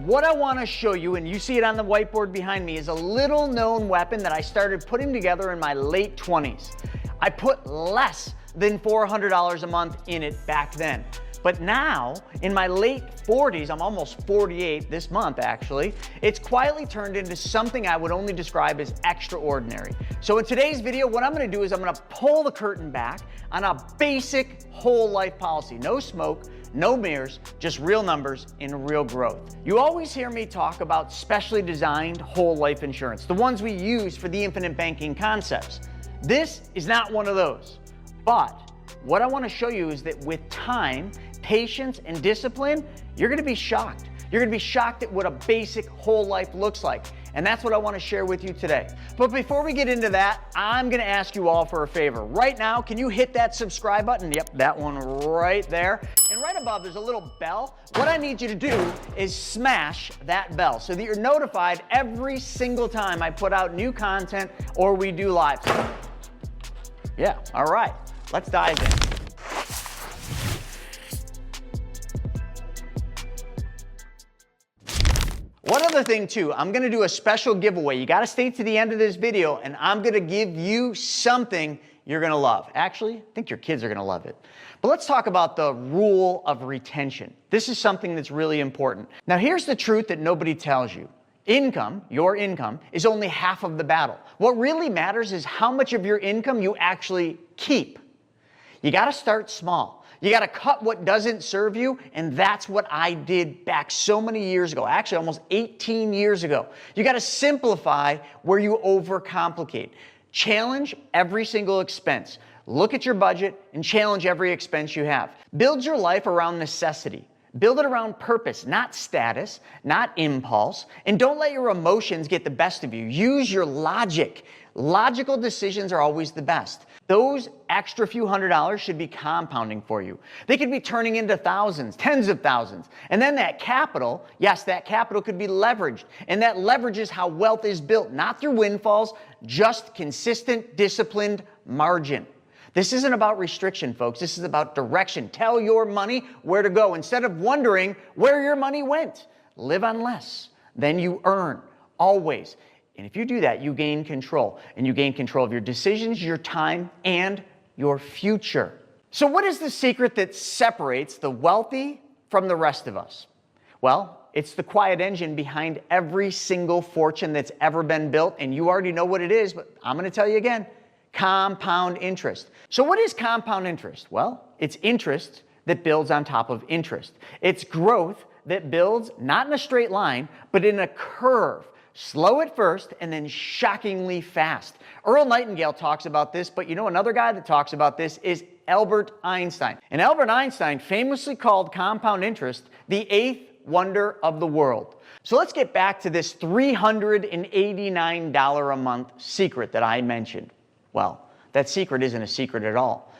what I want to show you, and you see it on the whiteboard behind me, is a little known weapon that I started putting together in my late 20s. I put less than $400 a month in it back then. But now, in my late 40s, I'm almost 48 this month actually, it's quietly turned into something I would only describe as extraordinary. So in today's video, what I'm gonna do is I'm gonna pull the curtain back on a basic whole life policy. No smoke, no mirrors, just real numbers and real growth. You always hear me talk about specially designed whole life insurance, the ones we use for the infinite banking concepts. This is not one of those, but what I want to show you is that with time, patience, and discipline, you're going to be shocked. You're going to be shocked at what a basic whole life looks like. And that's what I want to share with you today. But before we get into that, I'm going to ask you all for a favor. Right now, can you hit that subscribe button? Yep, that one right there. And right above, there's a little bell. What I need you to do is smash that bell so that you're notified every single time I put out new content or we do live. Yeah, all right. Let's dive in. One other thing too, I'm gonna do a special giveaway. You gotta stay to the end of this video and I'm gonna give you something you're gonna love. Actually, I think your kids are gonna love it. But let's talk about the rule of retention. This is something that's really important. Now here's the truth that nobody tells you. Income, your income, is only half of the battle. What really matters is how much of your income you actually keep. You gotta start small. You gotta cut what doesn't serve you, and that's what I did back so many years ago, actually almost 18 years ago. You gotta simplify where you overcomplicate. Challenge every single expense. Look at your budget and challenge every expense you have. Build your life around necessity. Build it around purpose, not status, not impulse, and don't let your emotions get the best of you. Use your logic. Logical decisions are always the best. Those extra few $100s should be compounding for you. They could be turning into thousands, tens of thousands. And then that capital, yes, that capital could be leveraged. And that leverage is how wealth is built, not through windfalls, just consistent, disciplined margin. This isn't about restriction, folks. This is about direction. Tell your money where to go instead of wondering where your money went. Live on less than you earn, always. And if you do that, you gain control. And you gain control of your decisions, your time, and your future. So what is the secret that separates the wealthy from the rest of us? Well, it's the quiet engine behind every single fortune that's ever been built. And you already know what it is, but I'm going to tell you again. Compound interest. So what is compound interest? Well, it's interest that builds on top of interest. It's growth that builds not in a straight line, but in a curve. Slow at first and then shockingly fast. Earl Nightingale talks about this, but you know another guy that talks about this is Albert Einstein. And Albert Einstein famously called compound interest the eighth wonder of the world. So let's get back to this $389 a month secret that I mentioned. Well, that secret isn't a secret at all.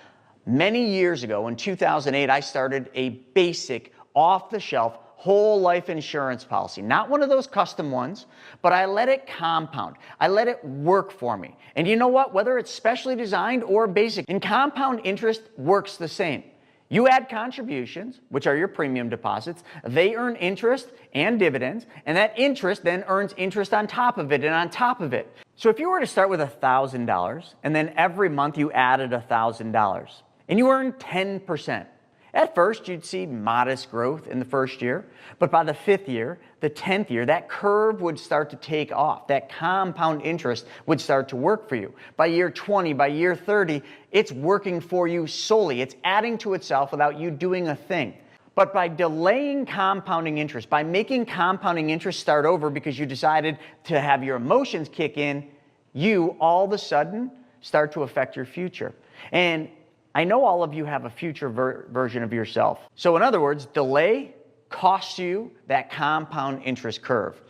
Many years ago, in 2008, I started a basic, off-the-shelf, whole life insurance policy. Not one of those custom ones, but I let it compound. I let it work for me. And you know what? Whether it's specially designed or basic, and compound interest works the same. You add contributions, which are your premium deposits. They earn interest and dividends, and that interest then earns interest on top of it and on top of it. So if you were to start with $1,000 and then every month you added $1,000 and you earned 10%, at first you'd see modest growth in the first year, but by the 5th year, the 10th year, that curve would start to take off. That compound interest would start to work for you. By year 20, by year 30, it's working for you solely. It's adding to itself without you doing a thing. But by delaying compounding interest, by making compounding interest start over because you decided to have your emotions kick in, you all of a sudden start to affect your future. And I know all of you have a future version of yourself. So in other words, delay costs you that compound interest curve.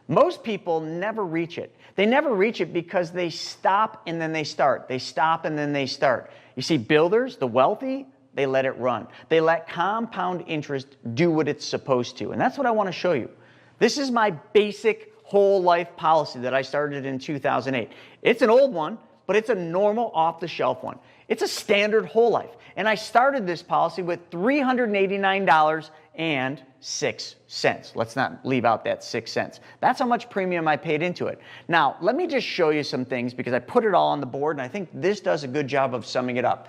Most people never reach it. They never reach it because they stop and then they start. They stop and then they start. You see, builders, the wealthy, they let it run. They let compound interest do what it's supposed to. And that's what I want to show you. This is my basic whole life policy that I started in 2008. It's an old one, but it's a normal off-the-shelf one. It's a standard whole life. And I started this policy with $389 and 6 cents. Let's not leave out that 6 cents. That's how much premium I paid into it. Now, let me just show you some things because I put it all on the board and I think this does a good job of summing it up.